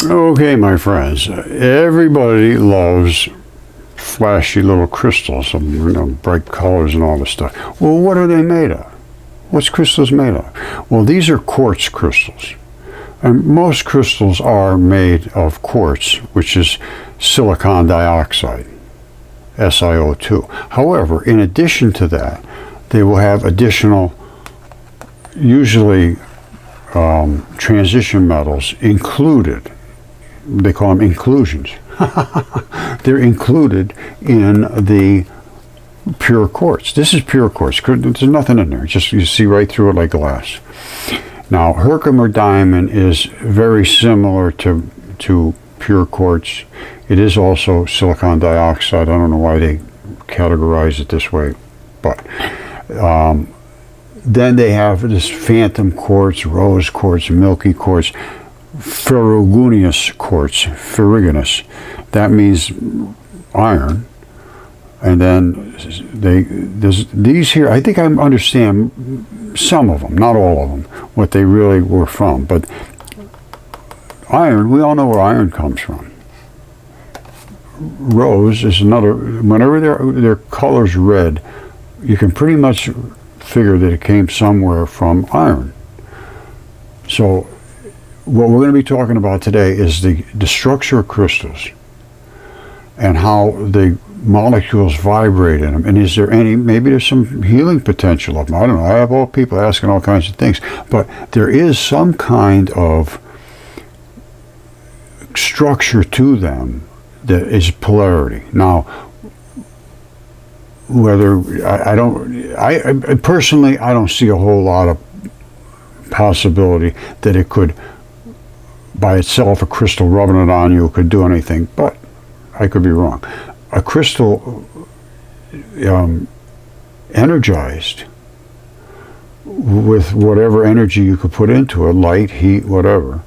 Okay, my friends, everybody loves flashy little crystals, bright colors and all this stuff. Well, what are they made of? What's crystals made of? Well, these are quartz crystals. And most crystals are made of quartz, which is silicon dioxide, SiO2. However, in addition to that, they will have additional, usually transition metals included. They call them inclusions. They're included in the pure quartz. This is pure quartz. There's nothing in there. Just you see right through it like glass. Now, Herkimer diamond is very similar to pure quartz. It is also silicon dioxide. I don't know why they categorize it this way, but then they have this phantom quartz, rose quartz, milky quartz, ferruginous quartz, ferruginous. That means iron. And then there's these here. I think I understand some of them, not all of them, what they really were from. But iron, we all know where iron comes from. Rose is another. Whenever their color's red, you can pretty much figure that it came somewhere from iron. So what we're going to be talking about today is the structure of crystals and how the molecules vibrate in them, and is there any, maybe there's some healing potential of them. I don't know. I have all people asking all kinds of things, but there is some kind of structure to them that is polarity. Now, whether I personally, I don't see a whole lot of possibility that it could, by itself, a crystal rubbing it on you could do anything, but I could be wrong. A crystal energized with whatever energy you could put into it, light, heat, whatever,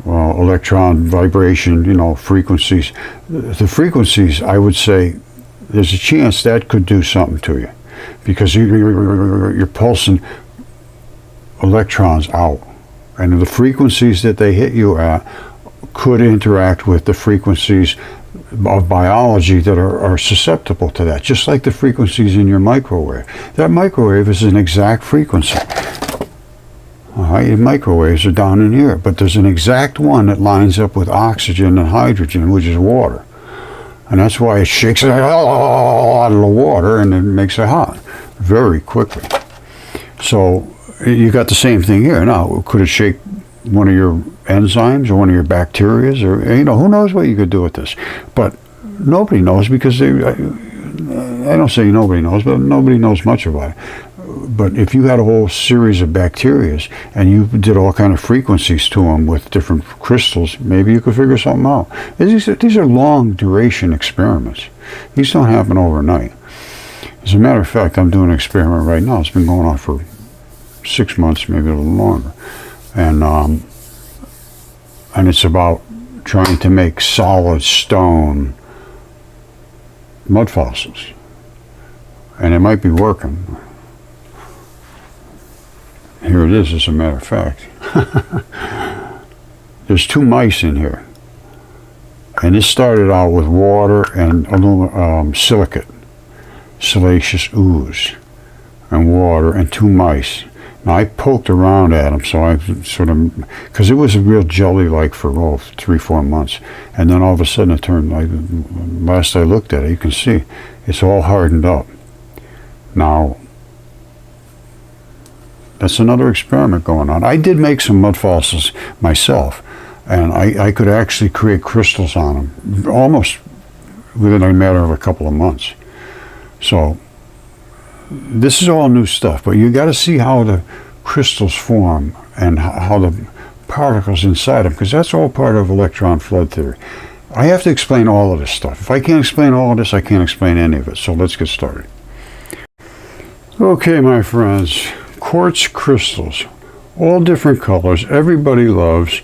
electron, vibration, frequencies. The frequencies, I would say, there's a chance that could do something to you, because you're pulsing electrons out, and the frequencies that they hit you at could interact with the frequencies of biology that are susceptible to that, just like the frequencies in your microwave. That microwave is an exact frequency. Microwaves are down in here, but there's an exact one that lines up with oxygen and hydrogen, which is water. And that's why it shakes it out of the water and it makes it hot very quickly. So you got the same thing here. Now, could it shake one of your enzymes or one of your bacterias, or who knows what you could do with this? But nobody knows, because I don't say nobody knows, but nobody knows much about it. But if you had a whole series of bacterias and you did all kind of frequencies to them with different crystals, maybe you could figure something out. These are long duration experiments. These don't happen overnight. As a matter of fact, I'm doing an experiment right now. It's been going on for 6 months, maybe a little longer. And it's about trying to make solid stone mud fossils. And it might be working. Here it is, as a matter of fact. There's 2 mice in here. And this started out with water and silicate, siliceous ooze, and water, and 2 mice. Now, I poked around at them, so I sort of, because it was a real jelly-like for 3-4 months, and then all of a sudden it turned, last I looked at it, you can see, it's all hardened up. Now, that's another experiment going on. I did make some mud fossils myself, and I could actually create crystals on them, almost within a matter of a couple of months. So, this is all new stuff, but you got to see how the crystals form and how the particles inside them, because that's all part of electron flood theory. I have to explain all of this stuff. If I can't explain all of this, I can't explain any of it. So let's get started. Okay, my friends, quartz crystals, all different colors. Everybody loves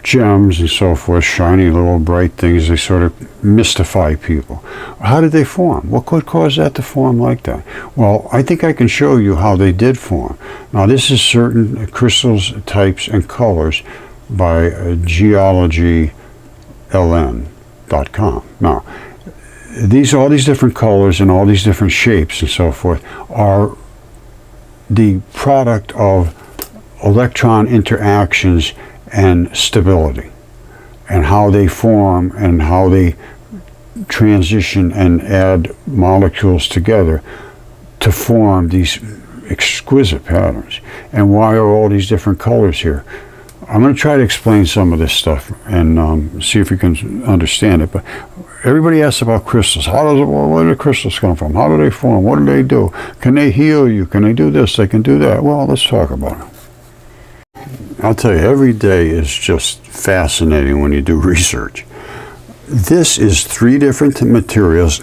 gems and so forth, shiny little bright things. They sort of mystify people. How did they form? What could cause that to form like that? Well, I think I can show you how they did form. Now, this is certain crystals, types, and colors by geologyln.com. Now, all these different colors and all these different shapes and so forth are the product of electron interactions and stability, and how they form and how they transition and add molecules together to form these exquisite patterns. And why are all these different colors here? I'm going to try to explain some of this stuff and see if you can understand it. But everybody asks about crystals. Where do the crystals come from? How do they form? What do they do? Can they heal you? Can they do this? They can do that. Well, let's talk about it. I'll tell you, every day is just fascinating when you do research. This is 3 different materials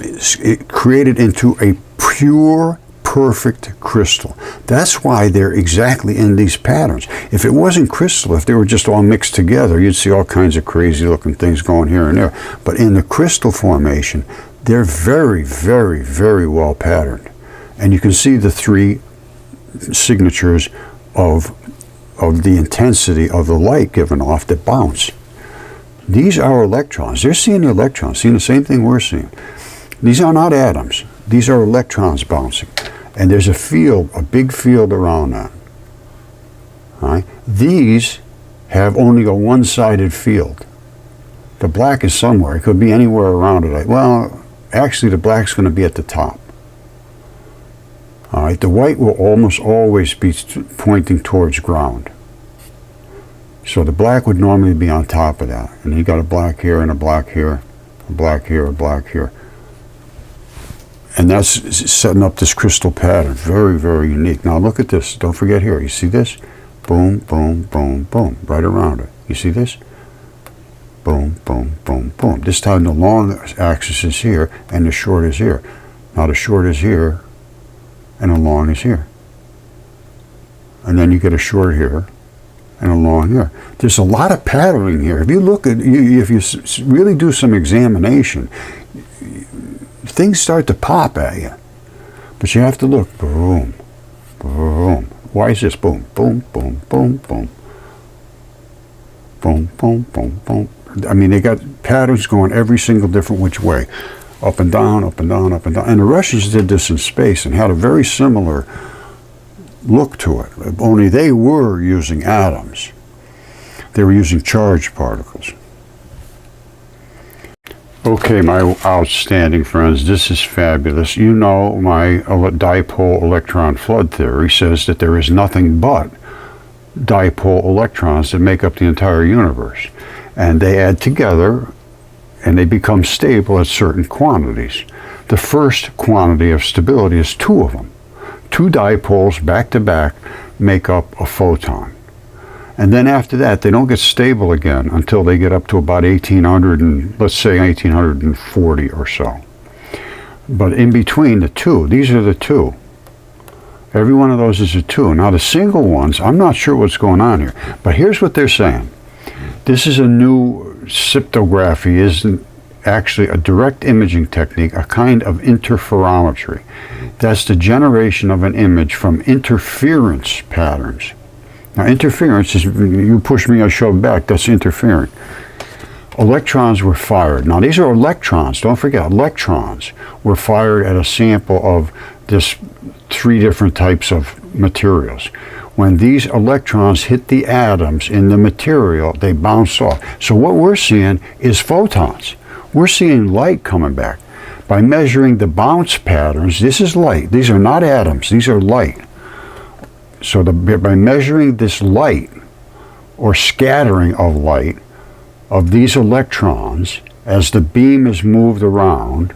created into a pure, perfect crystal. That's why they're exactly in these patterns. If it wasn't crystal, if they were just all mixed together, you'd see all kinds of crazy looking things going here and there. But in the crystal formation, they're very, very, very well patterned. And you can see the 3 signatures of the intensity of the light given off that bounce. These are electrons. They're seeing the electrons, seeing the same thing we're seeing. These are not atoms. These are electrons bouncing. And there's a field, a big field around that. All right? These have only a one-sided field. The black is somewhere. It could be anywhere around it. Well, actually the black's going to be at the top. All right? The white will almost always be pointing towards ground. So the black would normally be on top of that. And you got a black here and a black here, a black here, a black here. And that's setting up this crystal pattern. Very, very unique. Now look at this. Don't forget here. You see this? Boom, boom, boom, boom. Right around it. You see this? Boom, boom, boom, boom. This time the long axis is here and the short is here. Now the short is here and the long is here. And then you get a short here and a long here. There's a lot of patterning here. If you look at, if you really do some examination, things start to pop at you. But you have to look. Boom, boom. Why is this? Boom, boom, boom, boom, boom. Boom, boom, boom, boom. I mean, they got patterns going every single different which way. Up and down, up and down, up and down. And the Russians did this in space and had a very similar look to it. Only they were using atoms. They were using charged particles. Okay, my outstanding friends, this is fabulous. You know, my dipole electron flood theory says that there is nothing but dipole electrons that make up the entire universe. And they add together and they become stable at certain quantities. The first quantity of stability is 2 of them. 2 dipoles back to back make up a photon. And then after that, they don't get stable again until they get up to about 1800 and let's say 1840 or so. But in between the 2, these are the 2. Every one of those is a 2. Now the single ones, I'm not sure what's going on here, but here's what they're saying. This is a new symptography, isn't actually a direct imaging technique, a kind of interferometry. That's the generation of an image from interference patterns. Now interference is, you push me, I shove back, that's interfering. Electrons were fired. Now these are electrons, don't forget, electrons were fired at a sample of this 3 different types of materials. When these electrons hit the atoms in the material, they bounce off. So what we're seeing is photons. We're seeing light coming back. By measuring the bounce patterns, this is light. These are not atoms, these are light. So by measuring this light, or scattering of light, of these electrons, as the beam is moved around,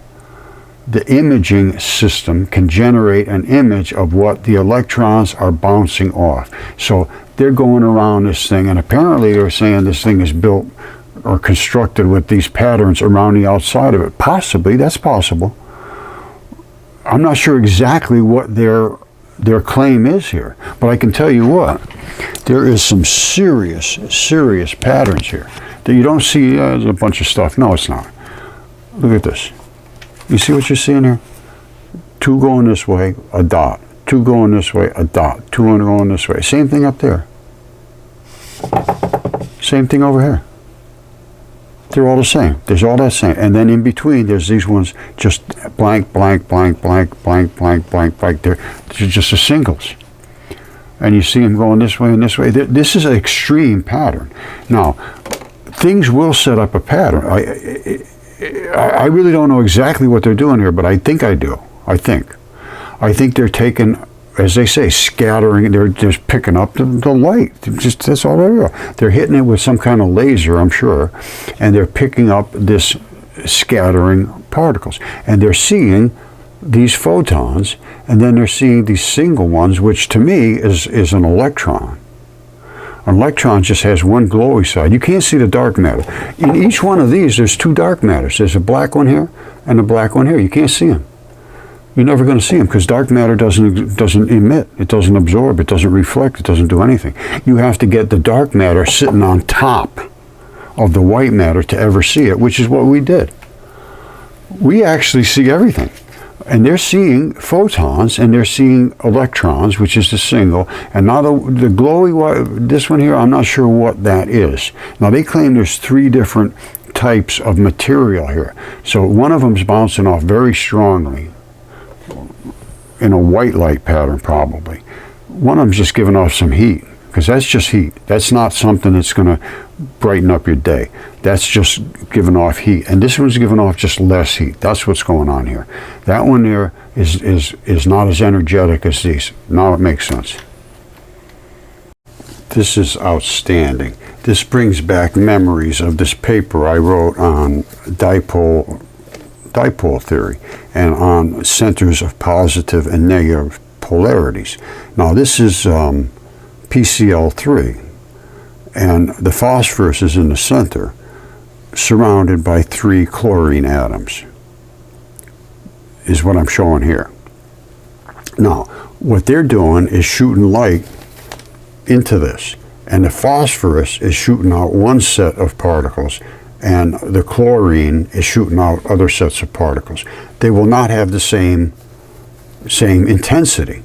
the imaging system can generate an image of what the electrons are bouncing off. So they're going around this thing, and apparently they're saying this thing is built or constructed with these patterns around the outside of it. Possibly, that's possible. I'm not sure exactly what their claim is here, but I can tell you what, there is some serious patterns here that you don't see. There's a bunch of stuff. No, it's not. Look at this. You see what you're seeing here? 2 going this way, a dot. 2 going this way, a dot. 2 going this way. Same thing up there. Same thing over here. They're all the same. There's all that same. And then in between, there's these ones just blank, blank, blank, blank, blank, blank, blank, blank. They're just the singles. And you see them going this way and this way. This is an extreme pattern. Now, things will set up a pattern. I really don't know exactly what they're doing here, but I think I do. I think they're taking, as they say, scattering. They're just picking up the light. That's all they're doing. They're hitting it with some kind of laser, I'm sure, and they're picking up this scattering particles. And they're seeing these photons, and then they're seeing these single ones, which to me is an electron. An electron just has one glowy side. You can't see the dark matter. In each one of these, there's two dark matters. There's a black one here and a black one here. You can't see them. You're never going to see them because dark matter doesn't emit. It doesn't absorb. It doesn't reflect. It doesn't do anything. You have to get the dark matter sitting on top of the white matter to ever see it, which is what we did. We actually see everything. And they're seeing photons, and they're seeing electrons, which is the single. And now the glowy white, this one here, I'm not sure what that is. Now they claim there's 3 different types of material here. So one of them's bouncing off very strongly in a white light pattern, probably. One of them's just giving off some heat, because that's just heat. That's not something that's going to brighten up your day. That's just giving off heat. And this one's giving off just less heat. That's what's going on here. That one there is not as energetic as these. Now it makes sense. This is outstanding. This brings back memories of this paper I wrote on dipole theory and on centers of positive and negative polarities. Now this is PCl3, and the phosphorus is in the center, surrounded by 3 chlorine atoms, is what I'm showing here. Now, what they're doing is shooting light into this, and the phosphorus is shooting out one set of particles, and the chlorine is shooting out other sets of particles. They will not have the same intensity,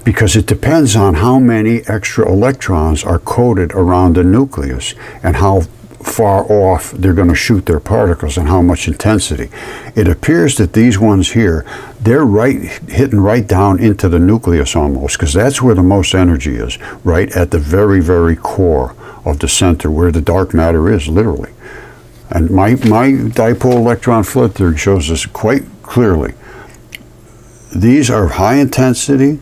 because it depends on how many extra electrons are coated around the nucleus and how far off they're going to shoot their particles and how much intensity. It appears that these ones here, they're hitting right down into the nucleus almost, because that's where the most energy is, right at the very, very core of the center where the dark matter is, literally. And my dipole electron flood theory shows this quite clearly. These are high intensity.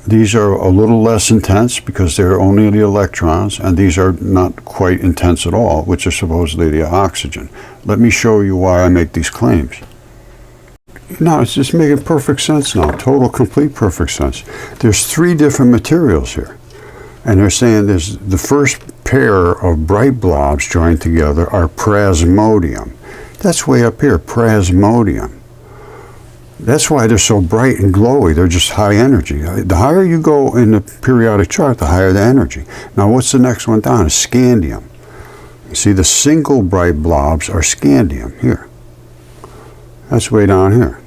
These are a little less intense because they're only the electrons, and these are not quite intense at all, which are supposedly the oxygen. Let me show you why I make these claims. Now, it's just making perfect sense now, total, complete, perfect sense. There's 3 different materials here, and they're saying there's the first pair of bright blobs joined together are plasmodium. That's way up here, plasmodium. That's why they're so bright and glowy. They're just high energy. The higher you go in the periodic chart, the higher the energy. Now, what's the next one down? Is scandium. You see, the single bright blobs are scandium here. That's way down here.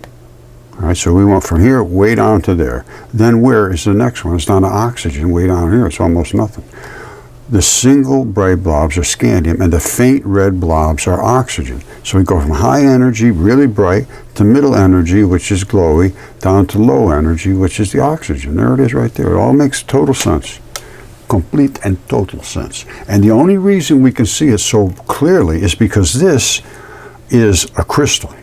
All right, so we went from here way down to there. Then where is the next one? It's down to oxygen, way down here. It's almost nothing. The single bright blobs are scandium, and the faint red blobs are oxygen. So we go from high energy, really bright, to middle energy, which is glowy, down to low energy, which is the oxygen. There it is right there. It all makes total sense. Complete and total sense. And the only reason we can see it so clearly is because this is a crystal.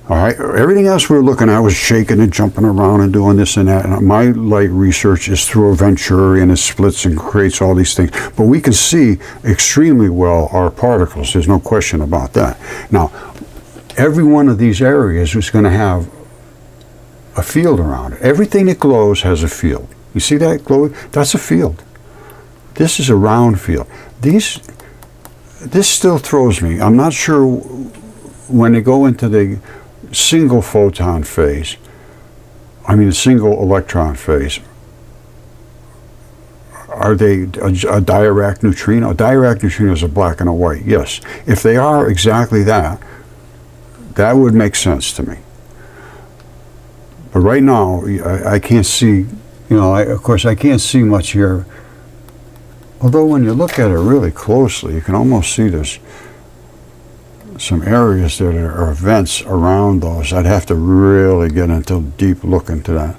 All right, everything else we were looking at was shaking and jumping around and doing this and that. And my light research is through a Venturi, and it splits and creates all these things. But we can see extremely well our particles. There's no question about that. Now, every one of these areas is going to have a field around it. Everything that glows has a field. You see that glowing? That's a field. This is a round field. This still throws me. I'm not sure when they go into the single photon phase, the single electron phase, are they a Dirac neutrino? A Dirac neutrino is a black and a white, yes. If they are exactly that, that would make sense to me. But right now, I can't see, of course I can't see much here Although when you look at it really closely, you can almost see there's some areas that are vents around those. I'd have to really get into deep look into that.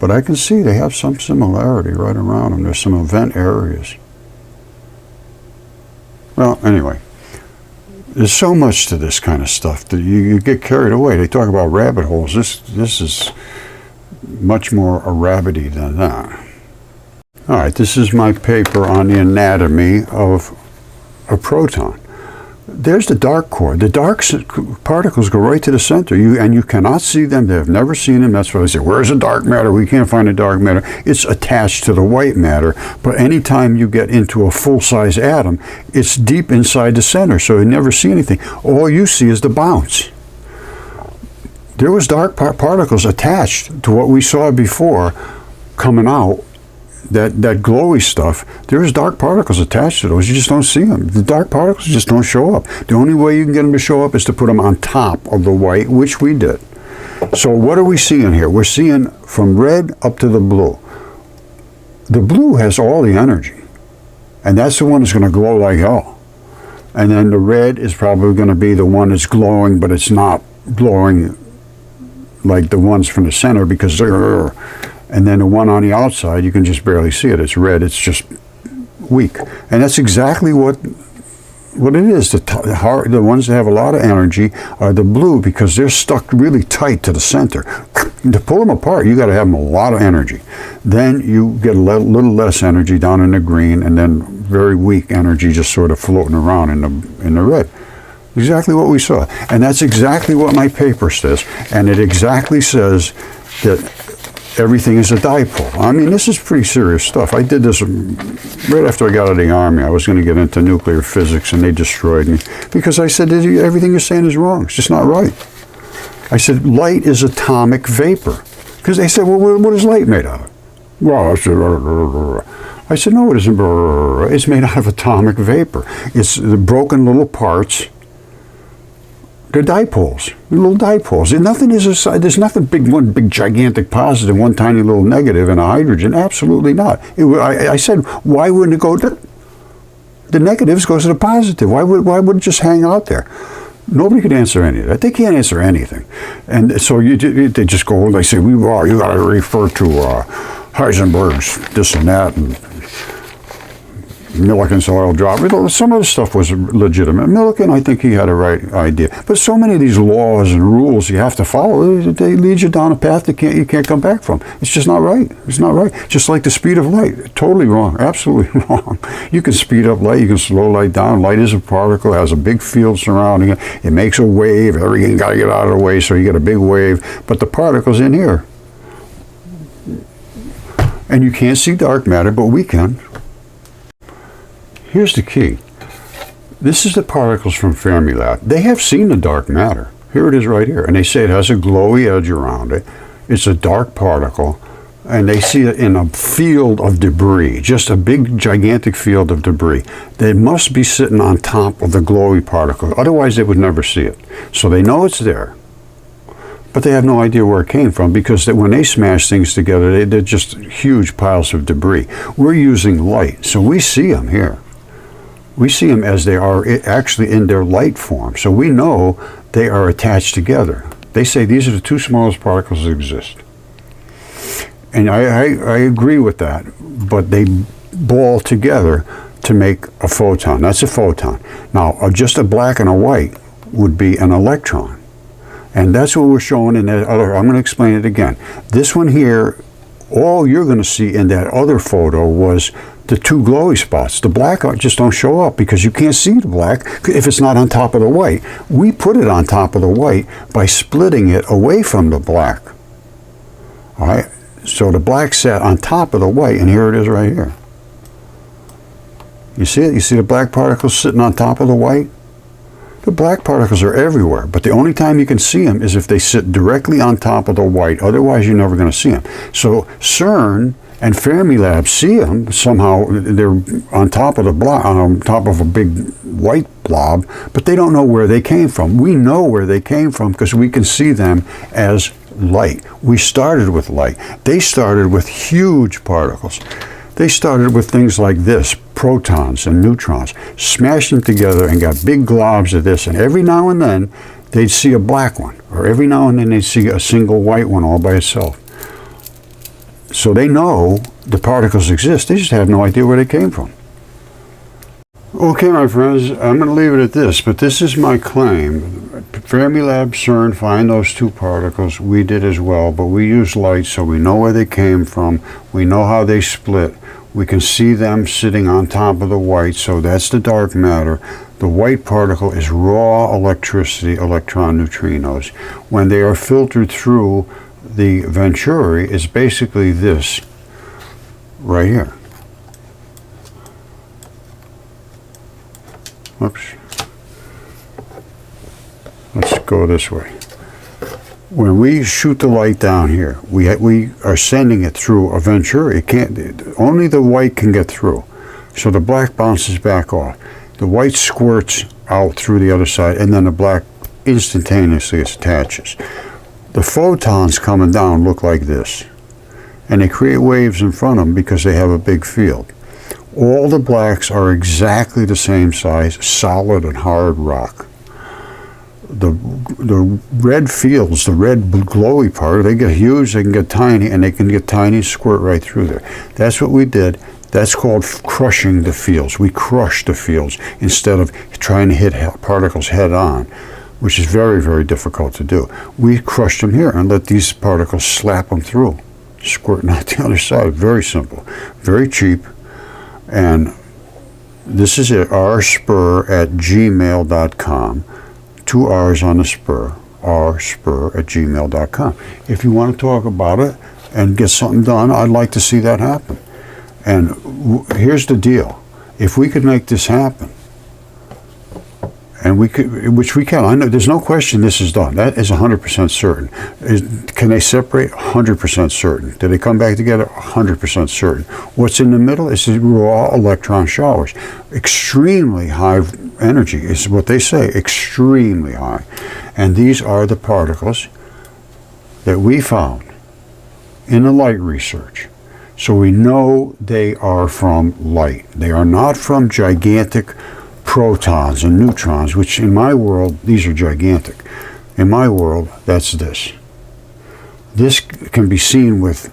But I can see they have some similarity right around them. There's some vent areas. Well, anyway, there's so much to this kind of stuff that you get carried away. They talk about rabbit holes. This is much more a rabbity than that. All right, this is my paper on the anatomy of a proton. There's the dark core. The dark particles go right to the center, and you cannot see them. They have never seen them. That's why they say, where's the dark matter? We can't find the dark matter. It's attached to the white matter, but anytime you get into a full-size atom, it's deep inside the center, so you never see anything. All you see is the bounce. There was dark particles attached to what we saw before coming out. That glowy stuff, there's dark particles attached to those. You just don't see them. The dark particles just don't show up. The only way you can get them to show up is to put them on top of the white, which we did. So what are we seeing here? We're seeing from red up to the blue. The blue has all the energy, and that's the one that's going to glow like hell. And then the red is probably going to be the one that's glowing, but it's not glowing like the ones from the center because they're... And then the one on the outside, you can just barely see it. It's red. It's just weak. And that's exactly what it is. The ones that have a lot of energy are the blue because they're stuck really tight to the center. To pull them apart, you got to have them a lot of energy. Then you get a little less energy down in the green, and then very weak energy just sort of floating around in the red. Exactly what we saw. And that's exactly what my paper says. And it exactly says that everything is a dipole. I mean, this is pretty serious stuff. I did this right after I got out of the Army. I was going to get into nuclear physics, and they destroyed me because I said, everything you're saying is wrong. It's just not right. I said, light is atomic vapor. Because they said, well, what is light made out of? Well, I said, no, it isn't. It's made out of atomic vapor. It's the broken little parts. They're dipoles, little dipoles. There's nothing big, one big gigantic positive, one tiny little negative in a hydrogen. Absolutely not. I said, why wouldn't it go to the negatives goes to the positive? Why would it just hang out there? Nobody could answer any of that. They can't answer anything. And so they just go, they say, you got to refer to Heisenberg's this and that, and Millikan's oil drop. Some of the stuff was legitimate. Millikan, I think he had a right idea. But so many of these laws and rules you have to follow, they lead you down a path that you can't come back from. It's just not right. It's not right. Just like the speed of light. Totally wrong. Absolutely wrong. You can speed up light. You can slow light down. Light is a particle. It has a big field surrounding it. It makes a wave. Everything got to get out of the way, so you get a big wave. But the particle's in here. And you can't see dark matter, but we can. Here's the key. This is the particles from Fermilab. They have seen the dark matter. Here it is right here. And they say it has a glowy edge around it. It's a dark particle. And they see it in a field of debris, just a big, gigantic field of debris. They must be sitting on top of the glowy particle. Otherwise, they would never see it. So they know it's there. But they have no idea where it came from because when they smash things together, they're just huge piles of debris. We're using light, so we see them here. We see them as they are actually in their light form. So we know they are attached together. They say these are the two smallest particles that exist. And I agree with that, but they ball together to make a photon. That's a photon. Now, just a black and a white would be an electron. And that's what we're showing in that other. I'm going to explain it again. This one here, all you're going to see in that other photo was the two glowy spots. The black just don't show up because you can't see the black if it's not on top of the white. We put it on top of the white by splitting it away from the black. All right? So the black sat on top of the white, and here it is right here. You see it? You see the black particles sitting on top of the white? The black particles are everywhere, but the only time you can see them is if they sit directly on top of the white. Otherwise, you're never going to see them. So CERN and Fermilab see them somehow. They're on top of the blob, on top of a big white blob, but they don't know where they came from. We know where they came from because we can see them as light. We started with light. They started with huge particles. They started with things like this, protons and neutrons, smashed them together and got big globs of this, and every now and then they'd see a black one, or every now and then they'd see a single white one all by itself. So they know the particles exist, they just have no idea where they came from. Okay, my friends, I'm going to leave it at this, but this is my claim. Fermilab, CERN find those two particles. We did as well, but we use light, so we know where they came from. We know how they split. We can see them sitting on top of the white, so that's the dark matter. The white particle is raw electricity, electron neutrinos. When they are filtered through the Venturi, it's basically this right here. Oops. Let's go this way. When we shoot the light down here, we are sending it through a Venturi. It can't. Only the white can get through, so the black bounces back off. The white squirts out through the other side, and then the black instantaneously attaches. The photons coming down look like this, and they create waves in front of them because they have a big field. All the blacks are exactly the same size, solid and hard rock. The red fields, the red glowy part, they get huge, they can get tiny, and they can get tiny, squirt right through there. That's what we did. That's called crushing the fields. We crushed the fields instead of trying to hit particles head on, which is very, very difficult to do. We crushed them here and let these particles slap them through, squirting out the other side. Very simple, very cheap. And this is it, rspur@gmail.com. 2 R's on the spur, rspur@gmail.com. If you want to talk about it and get something done, I'd like to see that happen. And here's the deal. If we could make this happen, and we could, which we can, I know there's no question this is done. That is 100% certain. Can they separate? 100% certain. Do they come back together? 100% certain. What's in the middle is the raw electron showers. Extremely high energy is what they say, extremely high. And these are the particles that we found in the light research. So we know they are from light. They are not from gigantic protons and neutrons, which in my world, these are gigantic. In my world, that's this. This can be seen with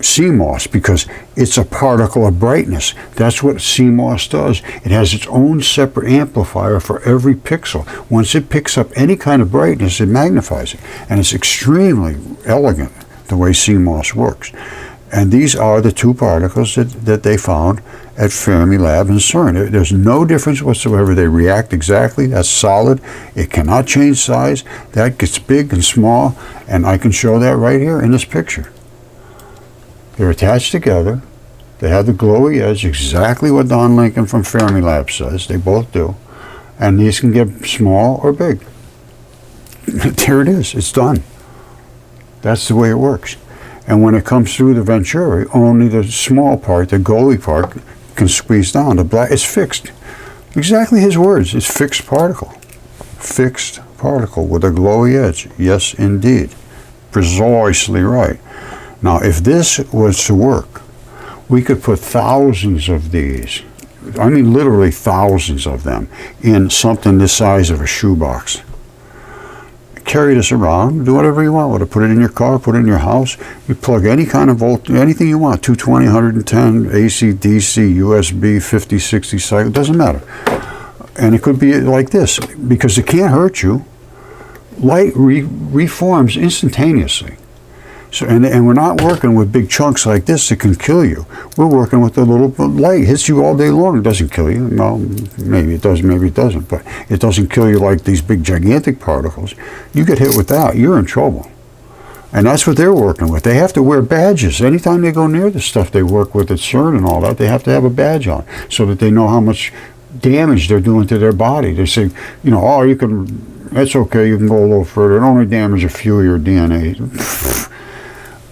CMOS because it's a particle of brightness. That's what CMOS does. It has its own separate amplifier for every pixel. Once it picks up any kind of brightness, it magnifies it. And it's extremely elegant the way CMOS works. And these are the two particles that they found at Fermilab and CERN. There's no difference whatsoever. They react exactly. That's solid. It cannot change size. That gets big and small, and I can show that right here in this picture. They're attached together. They have the glowy edge, exactly what Don Lincoln from Fermilab says. They both do. And these can get small or big. There it is. It's done. That's the way it works. And when it comes through the Venturi, only the small part, the glowy part, can squeeze down. The black is fixed. Exactly his words. It's fixed particle. Fixed particle with a glowy edge. Yes, indeed. Precisely right. Now, if this was to work, we could put thousands of these, I mean literally thousands of them, in something the size of a shoebox. Carry this around, do whatever you want with it. Put it in your car, put it in your house. You plug any kind of volt, anything you want, 220, 110, AC, DC, USB, 50, 60 cycle, doesn't matter. And it could be like this, because it can't hurt you. Light reforms instantaneously. So, and we're not working with big chunks like this that can kill you. We're working with a little light. Hits you all day long. It doesn't kill you. Well, maybe it does, maybe it doesn't. But it doesn't kill you like these big gigantic particles. You get hit with that, you're in trouble. And that's what they're working with. They have to wear badges. Anytime they go near the stuff they work with at CERN and all that, they have to have a badge on so that they know how much damage they're doing to their body. They say, you know, oh, you can, that's okay, you can go a little further. It only damage a few of your DNA.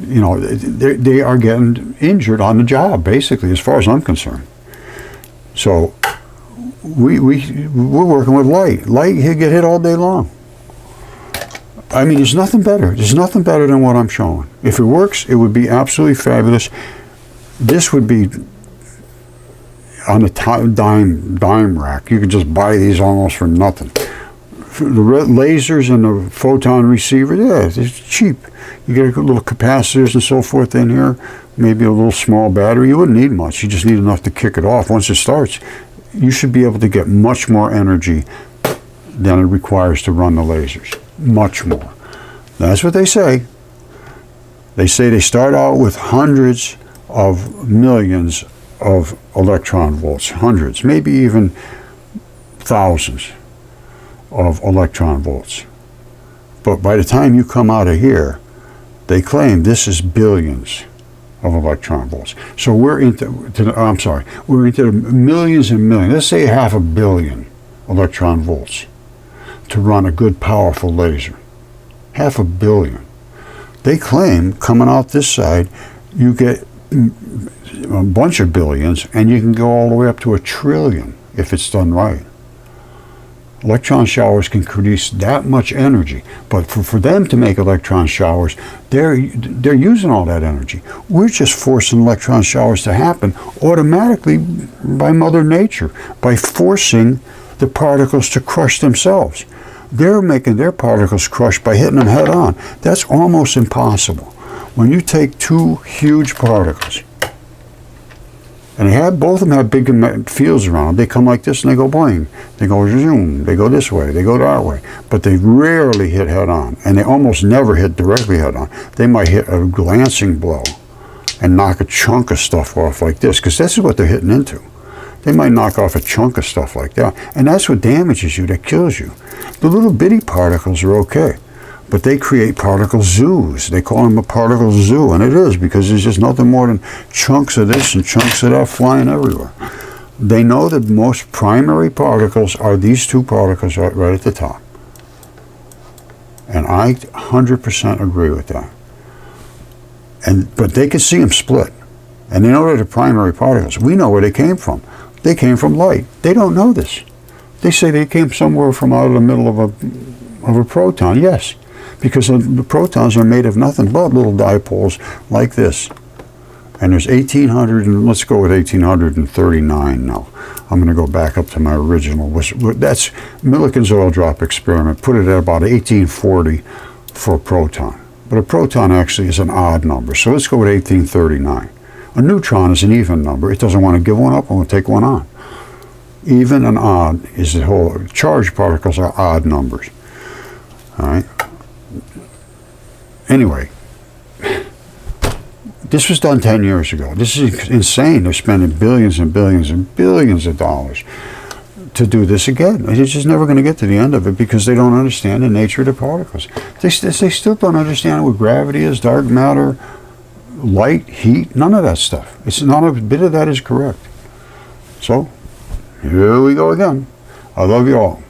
You know, they are getting injured on the job, basically, as far as I'm concerned. So we're working with light. Light, he'll get hit all day long. I mean, there's nothing better. There's nothing better than what I'm showing. If it works, it would be absolutely fabulous. This would be on the dime rack. You could just buy these almost for nothing. For the lasers and the photon receiver, yeah, it's cheap. You get a little capacitors and so forth in here, maybe a little small battery. You wouldn't need much. You just need enough to kick it off. Once it starts, you should be able to get much more energy than it requires to run the lasers. Much more. That's what they say. They say they start out with hundreds of millions of electron volts, hundreds, maybe even thousands of electron volts. But by the time you come out of here, they claim this is billions of electron volts. So we're into millions and millions. Let's say 500 million electron volts to run a good, powerful laser. 500 million. They claim coming out this side, you get a bunch of billions, and you can go all the way up to 1 trillion if it's done right. Electron showers can produce that much energy, but for them to make electron showers, they're using all that energy. We're just forcing electron showers to happen automatically by Mother Nature, by forcing the particles to crush themselves. They're making their particles crush by hitting them head on. That's almost impossible. When you take two huge particles, and both of them have big fields around them. They come like this and they go boing. They go zoom. They go this way. They go that way. But they rarely hit head on. And they almost never hit directly head on. They might hit a glancing blow and knock a chunk of stuff off like this, because this is what they're hitting into. They might knock off a chunk of stuff like that. And that's what damages you, that kills you. The little bitty particles are okay. But they create particle zoos. They call them a particle zoo, and it is, because there's just nothing more than chunks of this and chunks of that flying everywhere. They know that most primary particles are these two particles right at the top. And I 100% agree with that. But they can see them split. And they know they're the primary particles. We know where they came from. They came from light. They don't know this. They say they came somewhere from out of the middle of a proton. Yes. Because the protons are made of nothing but little dipoles like this. And there's 1800, and let's go with 1839 now. I'm going to go back up to my original. That's Millikan's oil drop experiment. Put it at about 1840 for a proton. But a proton actually is an odd number. So let's go with 1839. A neutron is an even number. It doesn't want to give one up, and we'll take one on. Even and odd is the whole. Charged particles are odd numbers. All right. Anyway, this was done 10 years ago. This is insane. They're spending billions and billions and billions of dollars to do this again. It's just never going to get to the end of it, because they don't understand the nature of the particles. They still don't understand what gravity is, dark matter, light, heat, none of that stuff. It's not a bit of that is correct. So, here we go again. I love you all.